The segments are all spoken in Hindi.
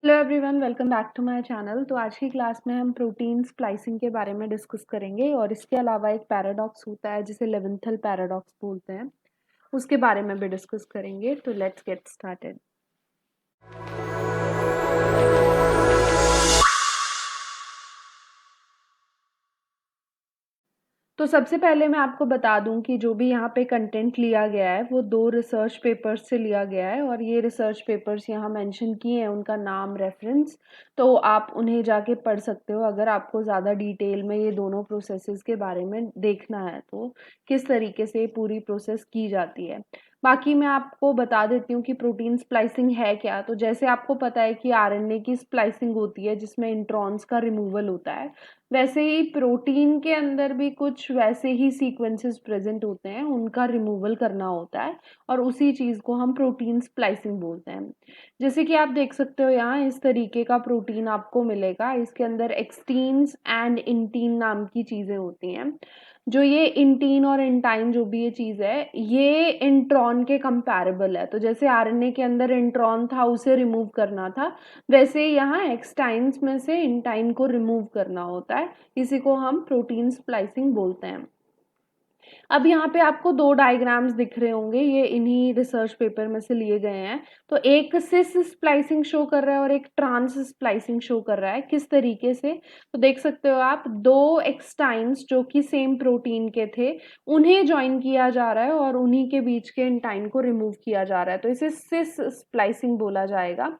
Hello everyone, welcome back to my channel. तो आज की क्लास में हम प्रोटीन स्प्लाइसिंग के बारे में डिस्कस करेंगे और इसके अलावा एक पैराडॉक्स होता है जिसे लेवेंथल पैराडॉक्स बोलते हैं, उसके बारे में भी डिस्कस करेंगे। तो लेट्स गेट स्टार्टेड। तो सबसे पहले मैं आपको बता दूं कि जो भी यहाँ पे कंटेंट लिया गया है वो 2 रिसर्च पेपर्स से लिया गया है और ये रिसर्च पेपर्स यहाँ मेंशन किए हैं, उनका नाम, रेफरेंस। तो आप उन्हें जाके पढ़ सकते हो अगर आपको ज़्यादा डिटेल में ये दोनों प्रोसेसेस के बारे में देखना है, तो किस तरीके से पूरी प्रोसेस की जाती है। बाकी मैं आपको बता देती हूँ कि प्रोटीन स्प्लाइसिंग है क्या। तो जैसे आपको पता है कि आरएनए की स्प्लाइसिंग होती है जिसमें इंट्रॉन्स का रिमूवल होता है, वैसे ही प्रोटीन के अंदर भी कुछ वैसे ही सीक्वेंसेस प्रेजेंट होते हैं, उनका रिमूवल करना होता है और उसी चीज़ को हम प्रोटीन स्प्लाइसिंग बोलते हैं। जैसे कि आप देख सकते हो यहाँ इस तरीके का प्रोटीन आपको मिलेगा, इसके अंदर एक्सटीन्स एंड इंटीन नाम की चीज़ें होती हैं। जो ये इंटीन और इंटाइन जो भी ये चीज़ है, ये इंट्रॉन के कंपैरेबल है। तो जैसे आरएनए के अंदर इंट्रॉन था, उसे रिमूव करना था, वैसे यहाँ एक्सटाइन्स में से इंटाइन को रिमूव करना होता है। इसी को हम प्रोटीन स्प्लाइसिंग बोलते हैं। अब यहाँ पे आपको 2 डायग्राम्स दिख रहे होंगे, ये इन्हीं रिसर्च पेपर में से लिए गए हैं। तो एक सिस स्प्लाइसिंग शो कर रहा है और एक ट्रांस स्प्लाइसिंग शो कर रहा है। किस तरीके से, तो देख सकते हो आप, 2 एक्सटाइन्स जो कि सेम प्रोटीन के थे, उन्हें ज्वाइन किया जा रहा है और उन्हीं के बीच के इंटाइन को रिमूव किया जा रहा है। तो इसे सिस स्प्लाइसिंग बोला जाएगा।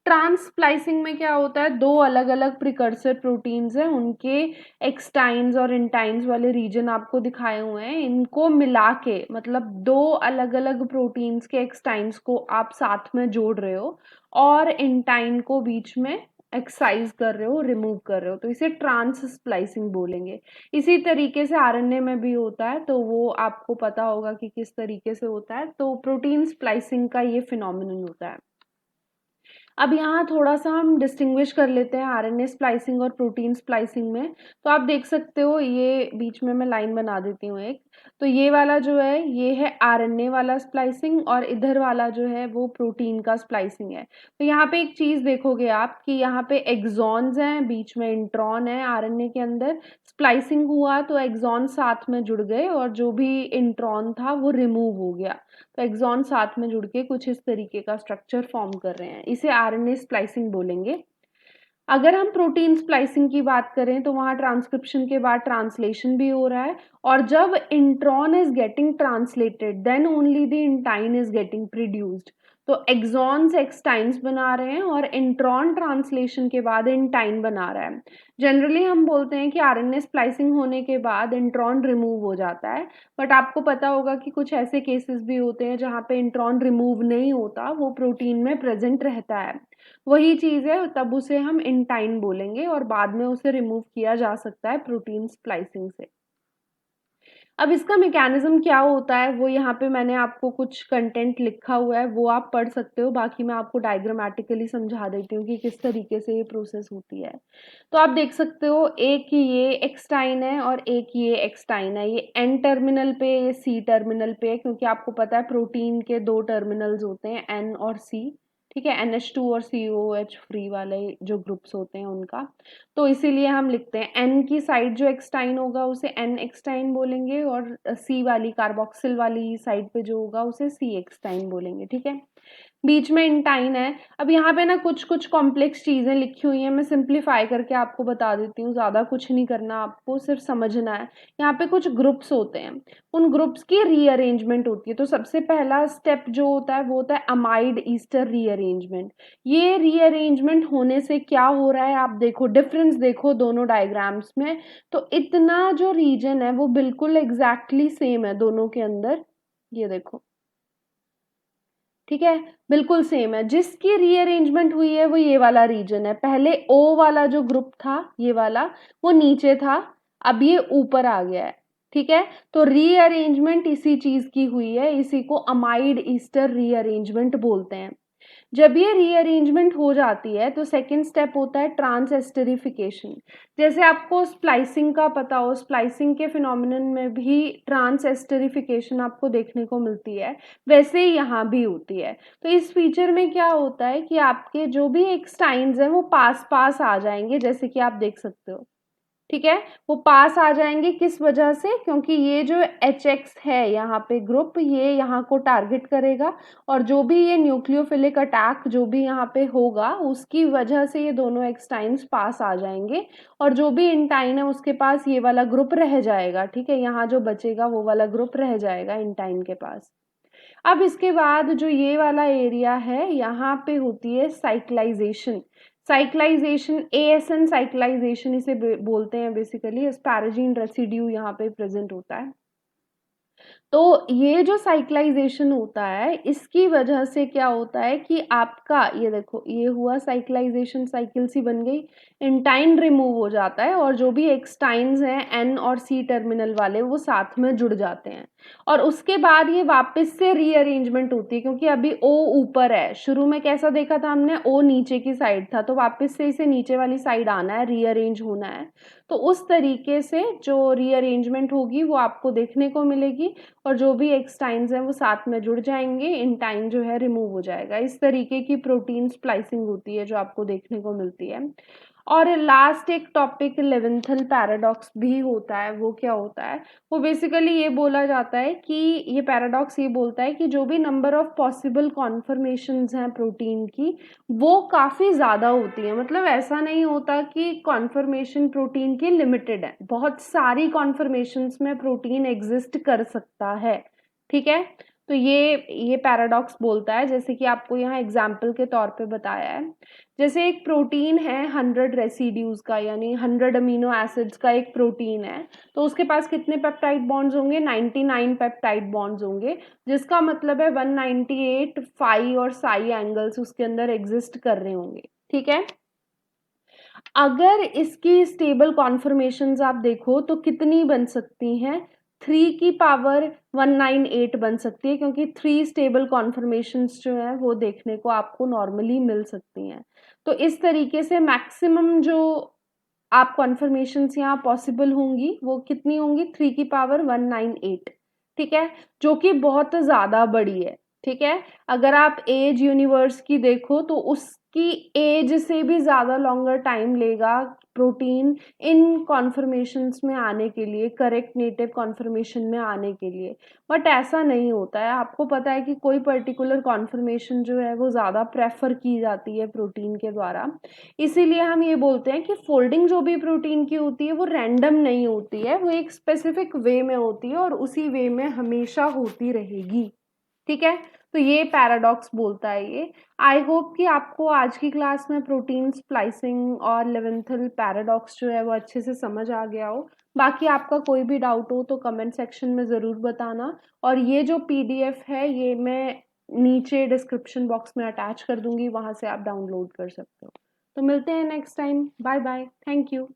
ट्रांसप्लाइसिंग में क्या होता है, 2 अलग अलग प्रिकर्सर प्रोटीन्स हैं, उनके एक्सटाइन्स और इंटाइन्स वाले रीजन आपको दिखाए हुए हैं, इनको मिला के, मतलब 2 अलग अलग प्रोटीन्स के एक्सटाइन्स को आप साथ में जोड़ रहे हो और इंटाइन को बीच में एक्साइज कर रहे हो, रिमूव कर रहे हो, तो इसे ट्रांस स्प्लाइसिंग बोलेंगे। इसी तरीके से आरएनए में भी होता है, तो वो आपको पता होगा कि किस तरीके से होता है। तो प्रोटीन स्प्लाइसिंग का ये फिनोमिनन होता है। अब यहाँ थोड़ा-सा हम डिस्टिंग्विश कर लेते हैं आरएनए स्प्लाइसिंग और प्रोटीन स्प्लाइसिंग में। तो आप देख सकते हो, ये बीच में मैं लाइन बना देती हूँ एक। तो ये वाला जो है, ये है आरएनए वाला स्प्लाइसिंग और इधर वाला जो है वो प्रोटीन का स्प्लाइसिंग है। तो यहाँ पे एक चीज़ देखोगे आप कि यहाँ पे एक्सॉन्स हैं, बीच में इंट्रॉन है आरएनए के अंदर। स्प्लाइसिंग हुआ तो एक्सॉन साथ में जुड़ गए और जो भी इंट्रॉन था वो रिमूव हो गया। तो एक्सॉन साथ में जुड़ के कुछ इस तरीके का स्ट्रक्चर फॉर्म कर रहे हैं, इसे आरएनए स्प्लाइसिंग बोलेंगे। अगर हम प्रोटीन स्प्लाइसिंग की बात करें तो वहाँ ट्रांसक्रिप्शन के बाद ट्रांसलेशन भी हो रहा है और जब intron is getting translated then only the intein is getting produced. तो एक्सॉन्स एक्सटाइन्स बना रहे हैं और इंट्रॉन ट्रांसलेशन के बाद इंटाइन बना रहा है। जनरली हम बोलते हैं कि आरएनए स्प्लाइसिंग होने के बाद इंट्रॉन रिमूव हो जाता है, बट आपको पता होगा कि कुछ ऐसे केसेस भी होते हैं जहाँ पे इंट्रॉन रिमूव नहीं होता, वो प्रोटीन में प्रेजेंट रहता है। वही चीज़ है, तब उसे हम इंटाइन बोलेंगे और बाद में उसे रिमूव किया जा सकता है प्रोटीन स्प्लाइसिंग से। अब इसका मैकेनिज्म क्या होता है वो यहाँ पे मैंने आपको कुछ कंटेंट लिखा हुआ है, वो आप पढ़ सकते हो। बाकी मैं आपको डायग्रामेटिकली समझा देती हूँ कि किस तरीके से ये प्रोसेस होती है। तो आप देख सकते हो, एक ये एक्सटाइन है और एक ये एक्सटाइन है। ये एन टर्मिनल पे, ये सी टर्मिनल पे है, क्योंकि आपको पता है प्रोटीन के 2 टर्मिनल्स होते हैं, एन और सी। ठीक है, NH2 और COOH फ्री वाले जो ग्रुप्स होते हैं उनका। तो इसीलिए हम लिखते हैं एन की साइड जो एक्सटाइन होगा उसे एन एक्सटाइन बोलेंगे और सी वाली कार्बोक्सिल वाली साइड पे जो होगा उसे सी एक्सटाइन बोलेंगे। ठीक है, बीच में इंटाइन है। अब यहाँ पे ना कुछ कुछ कॉम्प्लेक्स चीज़ें लिखी हुई हैं, मैं सिंप्लीफाई करके आपको बता देती हूँ, ज़्यादा कुछ नहीं करना, आपको सिर्फ समझना है। यहाँ पे कुछ ग्रुप्स होते हैं, उन ग्रुप्स की रीअरेंजमेंट होती है। तो सबसे पहला स्टेप जो होता है वो होता है अमाइड ईस्टर रीअरेंजमेंट। ये रीअरेंजमेंट होने से क्या हो रहा है, आप देखो डिफरेंस, देखो दोनों डायग्राम्स में। तो इतना जो रीजन है वो बिल्कुल एग्जैक्टली सेम है दोनों के अंदर, ये देखो। ठीक है, बिल्कुल सेम है। जिसकी रीअरेंजमेंट हुई है वो ये वाला रीजन है। पहले ओ वाला जो ग्रुप था, ये वाला, वो नीचे था, अब ये ऊपर आ गया है। ठीक है, तो रीअरेंजमेंट इसी चीज की हुई है, इसी को अमाइड ईस्टर रीअरेंजमेंट बोलते हैं। जब ये रीअरेंजमेंट हो जाती है तो सेकंड स्टेप होता है ट्रांसएस्टरिफिकेशन। जैसे आपको स्प्लाइसिंग का पता हो, स्प्लाइसिंग के फिनोमिनन में भी ट्रांसएस्टरिफिकेशन आपको देखने को मिलती है, वैसे ही यहाँ भी होती है। तो इस फीचर में क्या होता है कि आपके जो भी एक्सटाइन्स हैं वो पास पास आ जाएंगे, जैसे कि आप देख सकते हो। ठीक है, वो पास आ जाएंगे किस वजह से, क्योंकि ये जो एच एक्स है यहाँ पे ग्रुप, ये यहाँ को टारगेट करेगा और जो भी ये न्यूक्लियोफिलिक अटैक जो भी यहाँ पे होगा उसकी वजह से ये दोनों एक्सटाइन्स पास आ जाएंगे और जो भी इंटाइन है उसके पास ये वाला ग्रुप रह जाएगा। ठीक है, यहाँ जो बचेगा वो वाला ग्रुप रह जाएगा इंटाइन के पास। अब इसके बाद जो ये वाला एरिया है यहाँ पे होती है साइक्लाइजेशन। साइक्लाइजेशन, एएसएन साइक्लाइजेशन इसे बोलते हैं बेसिकली। एस्पैराजीन रेसिड्यू यहाँ पे प्रेजेंट होता है। तो ये जो साइक्लाइजेशन होता है इसकी वजह से क्या होता है कि आपका ये देखो, ये हुआ साइक्लाइजेशन, साइकिल सी बन गई, इंटाइन रिमूव हो जाता है और जो भी एक्सटाइन्स हैं एन और सी टर्मिनल वाले वो साथ में जुड़ जाते हैं और उसके बाद ये वापस से रीअरेंजमेंट होती है, क्योंकि अभी ओ ऊपर है, शुरू में कैसा देखा था हमने, ओ नीचे की साइड था, तो वापस से इसे नीचे वाली साइड आना है, रीअरेंज होना है। तो उस तरीके से जो रीअरेंजमेंट होगी वो आपको देखने को मिलेगी और जो भी एक्सटाइन्स हैं वो साथ में जुड़ जाएंगे, इंटाइन जो है रिमूव हो जाएगा। इस तरीके की प्रोटीन स्प्लाइसिंग होती है जो आपको देखने को मिलती है। और लास्ट एक टॉपिक लेवेंथल पैराडॉक्स भी होता है। वो क्या होता है, वो बेसिकली ये बोला जाता है कि ये पैराडॉक्स ये बोलता है कि जो भी नंबर ऑफ पॉसिबल कॉन्फर्मेशंस हैं प्रोटीन की वो काफ़ी ज़्यादा होती है। मतलब ऐसा नहीं होता कि कॉन्फर्मेशन प्रोटीन की लिमिटेड है, बहुत सारी कॉन्फर्मेशंस में प्रोटीन एग्जिस्ट कर सकता है। ठीक है, तो ये पैराडॉक्स बोलता है, जैसे कि आपको यहाँ एग्जाम्पल के तौर पे बताया है। जैसे एक प्रोटीन है 100 रेसिड्यूज का, यानी 100 अमीनो एसिड्स का एक प्रोटीन है, तो उसके पास कितने पेप्टाइड बॉन्ड्स होंगे, 99 पेप्टाइड बॉन्ड्स होंगे, जिसका मतलब है 198 फाई और साई एंगल्स उसके अंदर एग्जिस्ट कर रहे होंगे। ठीक है, अगर इसकी स्टेबल कॉन्फर्मेशंस आप देखो तो कितनी बन सकती हैं, 3 की पावर 198 बन सकती है, क्योंकि 3 स्टेबल कॉन्फर्मेशंस जो है वो देखने को आपको नॉर्मली मिल सकती हैं। तो इस तरीके से मैक्सिमम जो आप कॉन्फर्मेशंस यहाँ पॉसिबल होंगी वो कितनी होंगी, 3 की पावर 198। ठीक है, जो कि बहुत ज़्यादा बड़ी है। ठीक है, अगर आप एज यूनिवर्स की देखो तो उसकी एज से भी ज़्यादा लॉन्गर टाइम लेगा प्रोटीन इन कॉन्फर्मेशंस में आने के लिए, करेक्ट नेटिव कॉन्फर्मेशन में आने के लिए। बट ऐसा नहीं होता है, आपको पता है कि कोई पर्टिकुलर कॉन्फर्मेशन जो है वो ज़्यादा प्रेफर की जाती है प्रोटीन के द्वारा। इसीलिए हम ये बोलते हैं कि फोल्डिंग जो भी प्रोटीन की होती है वो रैंडम नहीं होती है, वो एक स्पेसिफिक वे में होती है और उसी वे में हमेशा होती रहेगी। ठीक है, तो ये पैराडॉक्स बोलता है ये। आई होप कि आपको आज की क्लास में प्रोटीन स्प्लाइसिंग और लेवेंथल पैराडॉक्स जो है वो अच्छे से समझ आ गया हो। बाकी आपका कोई भी डाउट हो तो कमेंट सेक्शन में ज़रूर बताना, और ये जो पीडीएफ है ये मैं नीचे डिस्क्रिप्शन बॉक्स में अटैच कर दूंगी, वहां से आप डाउनलोड कर सकते हो। तो मिलते हैं next time, bye bye, thank you.